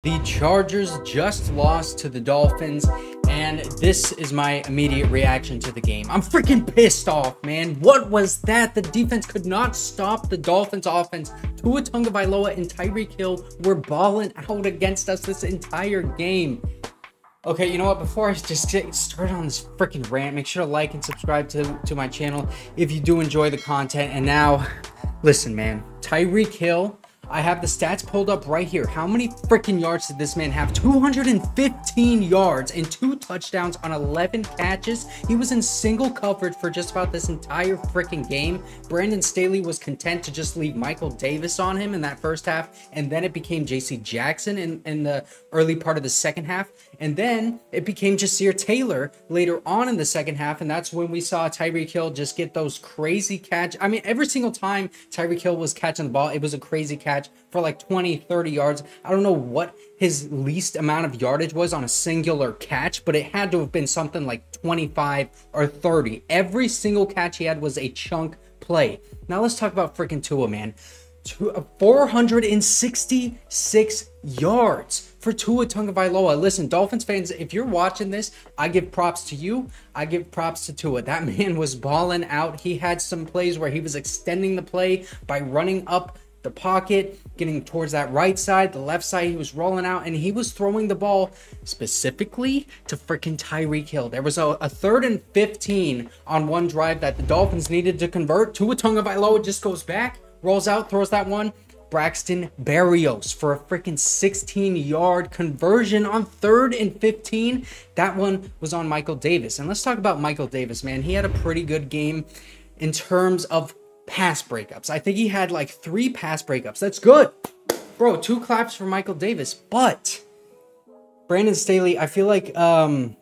The Chargers just lost to the Dolphins, and this is my immediate reaction to the game. I'm freaking pissed off, man. What was that? The defense could not stop the Dolphins offense. Tua Tagovailoa and Tyreek Hill were balling out against us this entire game. Okay, you know what? Before I just get started on this freaking rant, make sure to like and subscribe to my channel if you do enjoy the content. And now, listen, man. Tyreek Hill, I have the stats pulled up right here. How many freaking yards did this man have? 215 yards and 2 touchdowns on 11 catches. He was in single coverage for just about this entire freaking game. Brandon Staley was content to just leave Michael Davis on him in that first half, and then it became J.C. Jackson in the early part of the second half, and then it became Jaelan Philips later on in the second half, and that's when we saw Tyreek Hill just get those crazy catch. I mean, every single time Tyreek Hill was catching the ball, it was a crazy catch for like 20-30 yards. I don't know what his least amount of yardage was on a singular catch, but it had to have been something like 25 or 30. Every single catch he had was a chunk play. Now let's talk about freaking Tua, man. 466 yards for Tua Tagovailoa. Listen, Dolphins fans, if you're watching this, I give props to you. I give props to Tua. That man was balling out. He had some plays where he was extending the play by running up the pocket, getting towards that right side, the left side. He was rolling out, and he was throwing the ball specifically to freaking Tyreek Hill. There was a 3rd and 15 on one drive that the Dolphins needed to convert. Tua Tagovailoa just goes back, rolls out, throws that one. Braxton Berrios for a freaking 16-yard conversion on 3rd and 15. That one was on Michael Davis. And let's talk about Michael Davis, man. He had a pretty good game in terms of pass breakups. I think he had like 3 pass breakups. That's good, bro. 2 claps for Michael Davis. But Brandon Staley, I feel like the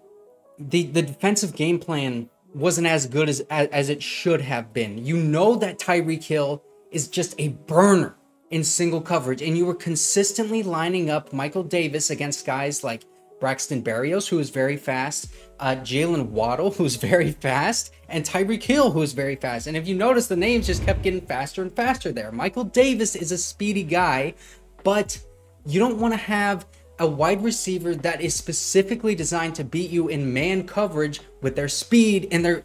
defensive game plan wasn't as good as it should have been. You know that Tyreek Hill is just a burner in single coverage, and you were consistently lining up Michael Davis against guys like Braxton Berrios, who is very fast, Jalen Waddle, who's very fast, and Tyreek Hill, who is very fast. And if you notice, the names just kept getting faster and faster there. Michael Davis is a speedy guy, but you don't want to have a wide receiver that is specifically designed to beat you in man coverage with their speed and their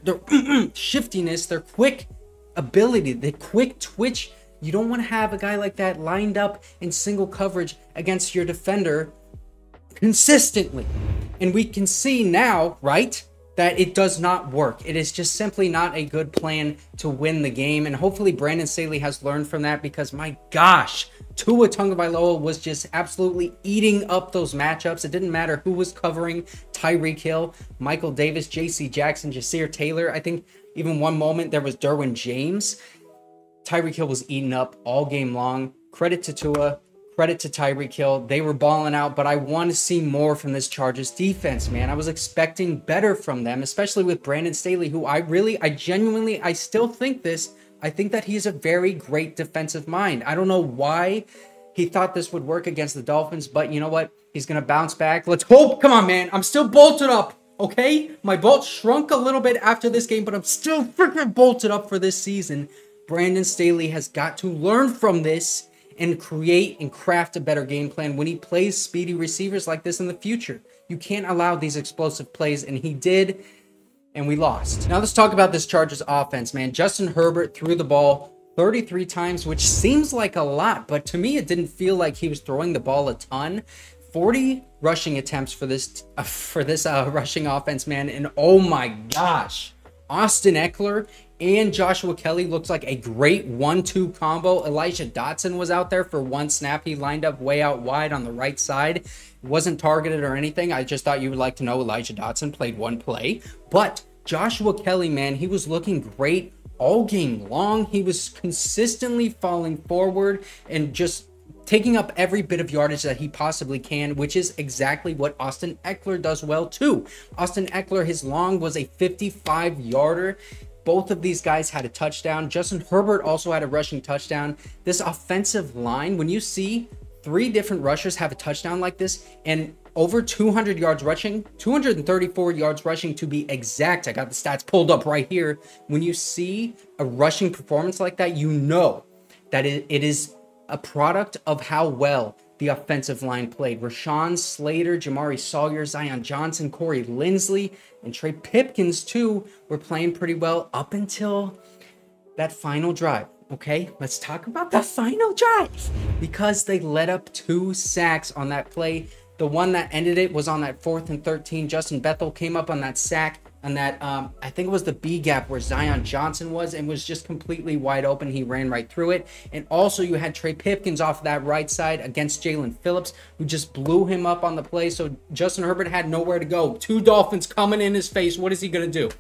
shiftiness, their quick ability, the quick twitch. You don't want to have a guy like that lined up in single coverage against your defender consistently. And we can see now, right, that it does not work. It is just simply not a good plan to win the game. And hopefully Brandon Staley has learned from that, because my gosh, Tua Tagovailoa was just absolutely eating up those matchups. It didn't matter who was covering Tyreek Hill, Michael Davis, J.C. Jackson, Jaelan Philips. I think even one moment there was Derwin James. Tyreek Hill was eating up all game long. Credit to Tua. Credit to Tyreek Hill. They were balling out, but I want to see more from this Chargers defense, man. I was expecting better from them, especially with Brandon Staley, who I still think this. I think that he's a very great defensive mind. I don't know why he thought this would work against the Dolphins, but you know what? He's going to bounce back. Let's hope. Come on, man. I'm still bolted up, okay? My bolt shrunk a little bit after this game, but I'm still freaking bolted up for this season. Brandon Staley has got to learn from this and create and craft a better game plan when he plays speedy receivers like this in the future. You can't allow these explosive plays, and he did, and we lost. Now let's talk about this Chargers offense, man. Justin Herbert threw the ball 33 times, which seems like a lot, but to me it didn't feel like he was throwing the ball a ton. 40 rushing attempts for this rushing offense, man, and oh my gosh, Austin Ekeler and Joshua Kelley looks like a great 1-2 combo. Elijah Dotson was out there for one snap. He lined up way out wide on the right side. Wasn't targeted or anything. I just thought you would like to know Elijah Dotson played one play. But Joshua Kelley, man, he was looking great all game long. He was consistently falling forward and just taking up every bit of yardage that he possibly can, which is exactly what Austin Ekeler does well too. Austin Ekeler, his long was a 55-yarder. Both of these guys had a touchdown. Justin Herbert also had a rushing touchdown. This offensive line, when you see 3 different rushers have a touchdown like this and over 200 yards rushing, 234 yards rushing to be exact. I got the stats pulled up right here. When you see a rushing performance like that, you know that it is a product of how well the offensive line played. Rashawn Slater, Jamari Sawyer, Zion Johnson, Corey Linsley, and Trey Pipkins, too, were playing pretty well up until that final drive. Okay, let's talk about the final drive because they let up 2 sacks on that play. The one that ended it was on that 4th and 13. Justin Bethel came up on that sack on that, I think it was the B gap where Zion Johnson was and was just completely wide open. He ran right through it. And also you had Trey Pipkins off that right side against Jaelan Philips, who just blew him up on the play. So Justin Herbert had nowhere to go. 2 Dolphins coming in his face. What is he going to do?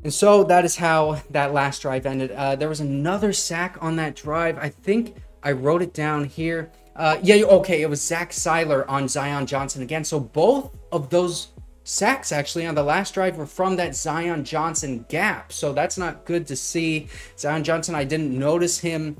And so that is how that last drive ended. There was another sack on that drive. I think I wrote it down here. Yeah, okay, it was Zack Sieler on Zion Johnson again. So both of those sacks actually on the last drive were from that Zion Johnson gap. So that's not good to see. Zion Johnson, I didn't notice him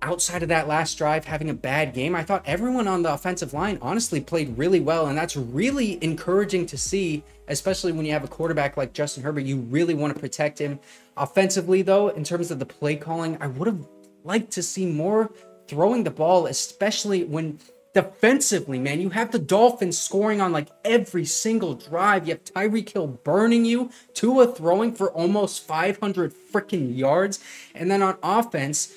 outside of that last drive having a bad game. I thought everyone on the offensive line honestly played really well, and that's really encouraging to see, especially when you have a quarterback like Justin Herbert. You really want to protect him. Offensively, though, in terms of the play calling, I would have liked to see more throwing the ball, especially when defensively, man, you have the Dolphins scoring on like every single drive. You have Tyreek Hill burning you, Tua throwing for almost 500 freaking yards. And then on offense,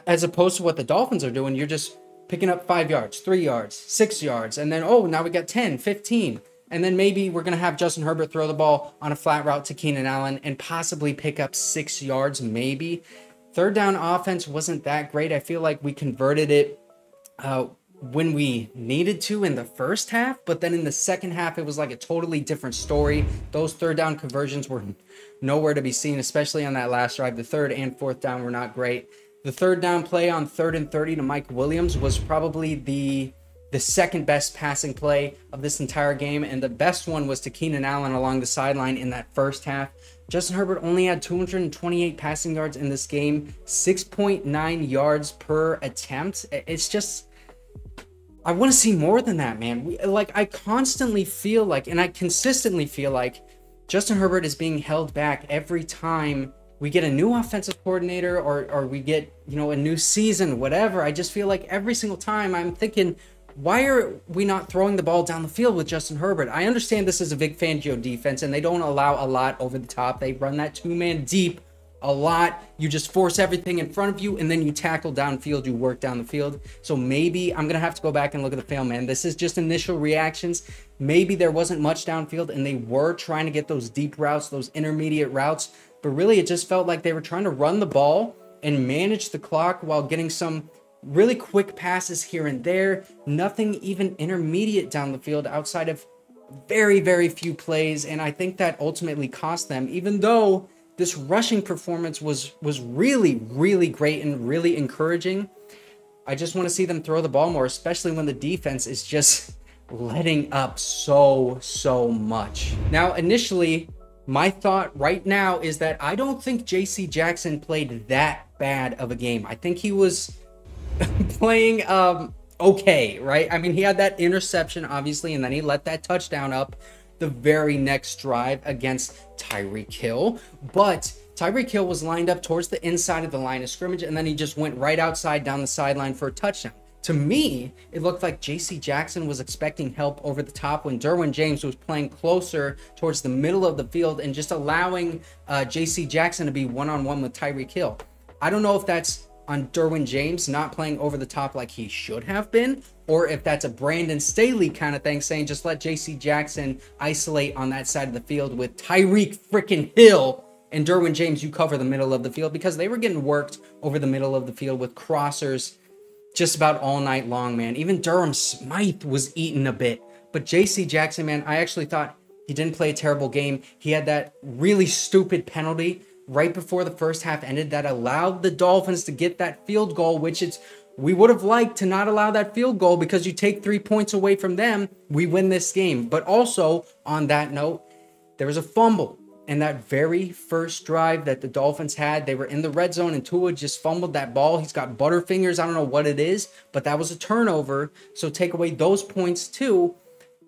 as opposed to what the Dolphins are doing, you're just picking up 5 yards, 3 yards, 6 yards. And then, oh, now we got 10, 15. And then maybe we're going to have Justin Herbert throw the ball on a flat route to Keenan Allen and possibly pick up 6 yards, maybe. Third down offense wasn't that great. I feel like we converted it when we needed to in the first half, but then in the second half, it was like a totally different story. Those third down conversions were nowhere to be seen, especially on that last drive. The third and fourth down were not great. The third down play on 3rd and 30 to Mike Williams was probably the second best passing play of this entire game, and the best one was to Keenan Allen along the sideline in that first half. Justin Herbert only had 228 passing yards in this game, 6.9 yards per attempt. It's just, I want to see more than that, man. I constantly feel like, and I consistently feel like Justin Herbert is being held back every time we get a new offensive coordinator or we get, a new season, whatever. I just feel like every single time I'm thinking, why are we not throwing the ball down the field with Justin Herbert? I understand this is a Vic Fangio defense and they don't allow a lot over the top. They run that 2-man deep a lot. You just force everything in front of you and then you tackle downfield, you work down the field. So maybe I'm going to have to go back and look at the film, man. This is just initial reactions. Maybe there wasn't much downfield and they were trying to get those deep routes, those intermediate routes. But really, it just felt like they were trying to run the ball and manage the clock while getting some really quick passes here and there. Nothing even intermediate down the field outside of very, very few plays. And I think that ultimately cost them, even though this rushing performance was really, really great and really encouraging. I just want to see them throw the ball more, especially when the defense is just letting up so much. Now, initially, my thought right now is that I don't think J.C. Jackson played that bad of a game. I think he was playing okay, right? I mean, he had that interception, obviously, and then he let that touchdown up the very next drive against Tyreek Hill. But Tyreek Hill was lined up towards the inside of the line of scrimmage, and then he just went right outside down the sideline for a touchdown. To me, it looked like J.C. Jackson was expecting help over the top when Derwin James was playing closer towards the middle of the field and just allowing J.C. Jackson to be one-on-one with Tyreek Hill. I don't know if that's on Derwin James not playing over the top like he should have been, or if that's a Brandon Staley kind of thing, saying just let J.C. Jackson isolate on that side of the field with Tyreek freaking Hill and Derwin James, you cover the middle of the field, because they were getting worked over the middle of the field with crossers just about all night long, man. Even Durham Smythe was eating a bit. But J.C. Jackson, man, I actually thought he didn't play a terrible game. He had that really stupid penalty right before the first half ended that allowed the Dolphins to get that field goal, which we would have liked to not allow that field goal, because you take 3 points away from them, we win this game. But also, on that note, there was a fumble. And that very first drive that the Dolphins had, they were in the red zone and Tua just fumbled that ball. He's got butterfingers. I don't know what it is, but that was a turnover. So take away those points too.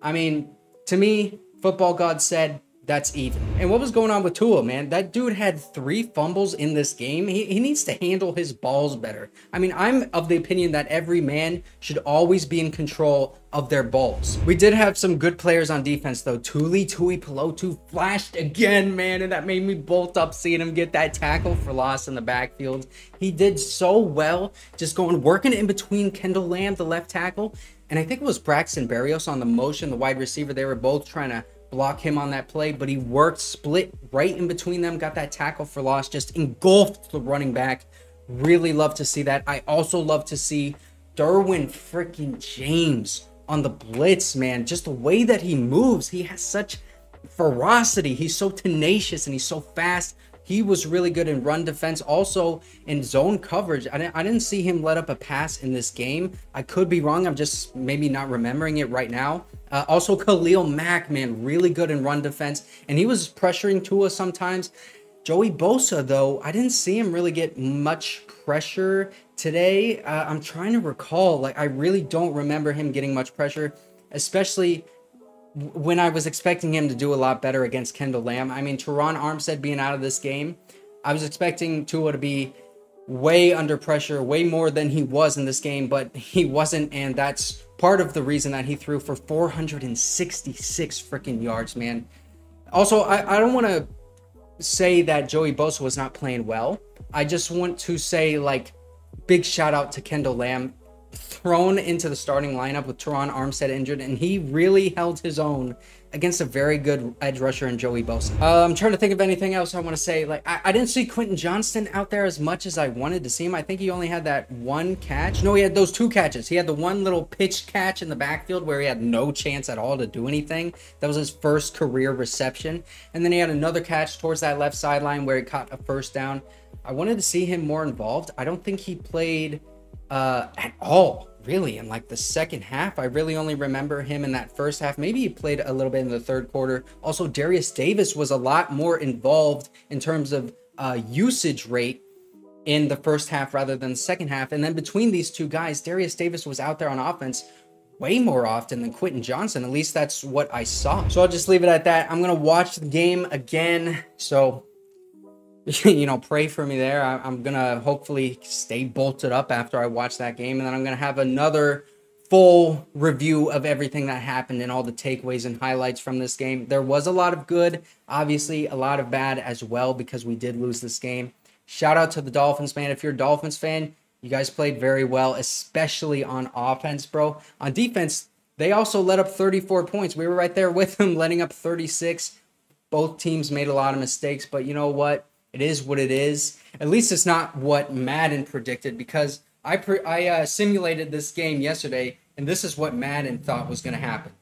I mean, to me, football God said, That's even. And what was going on with Tua, man? That dude had 3 fumbles in this game. He needs to handle his balls better. I mean, I'm of the opinion that every man should always be in control of their balls. We did have some good players on defense, though. Tuipulotu flashed again, man, and that made me bolt up seeing him get that tackle for loss in the backfield. He did so well, just working in between Kendall Lamb, the left tackle, and I think it was Braxton Berrios on the motion, the wide receiver. They were both trying to block him on that play, but he worked, split right in between them, got that tackle for loss, just engulfed the running back. Really love to see that. I also love to see Derwin freaking James on the blitz, man. Just the way that he moves, he has such ferocity. He's so tenacious and he's so fast. He was really good in run defense, also in zone coverage. I didn't see him let up a pass in this game. I could be wrong. I'm just maybe not remembering it right now. Also, Khalil Mack, man, really good in run defense, and he was pressuring Tua sometimes. Joey Bosa, though, I didn't see him really get much pressure today. I'm trying to recall. Like, I really don't remember him getting much pressure, especially when I was expecting him to do a lot better against Kendall Lamb. I mean, Teron Armstead being out of this game, I was expecting Tua to be way under pressure, way more than he was in this game, but he wasn't, and that's part of the reason that he threw for 466 freaking yards, man. Also, I don't want to say that Joey Bosa was not playing well. I just want to say, like, big shout out to Kendall Lamb, thrown into the starting lineup with Teron Armstead injured, and he really held his own against a very good edge rusher in Joey Bosa. I'm trying to think of anything else I want to say. Like, I didn't see Quentin Johnston out there as much as I wanted to see him. I think he only had that 1 catch. No, he had those 2 catches. He had the one little pitch catch in the backfield where he had no chance at all to do anything. That was his first career reception. And then he had another catch towards that left sideline where he caught a first down. I wanted to see him more involved. I don't think he played at all, really, in like the second half. I really only remember him in that first half. Maybe he played a little bit in the third quarter. Also, Derius Davis was a lot more involved in terms of usage rate in the first half rather than the second half. And then between these two guys, Derius Davis was out there on offense way more often than Quentin Johnston. At least that's what I saw. So I'll just leave it at that. I'm going to watch the game again. So you know, pray for me there. I'm going to hopefully stay bolted up after I watch that game. And then I'm going to have another full review of everything that happened and all the takeaways and highlights from this game. There was a lot of good, obviously a lot of bad as well, because we did lose this game. Shout out to the Dolphins, man. If you're a Dolphins fan, you guys played very well, especially on offense, bro. On defense, they also let up 34 points. We were right there with them, letting up 36. Both teams made a lot of mistakes, but you know what? It is what it is. At least it's not what Madden predicted, because I simulated this game yesterday, and this is what Madden thought was going to happen.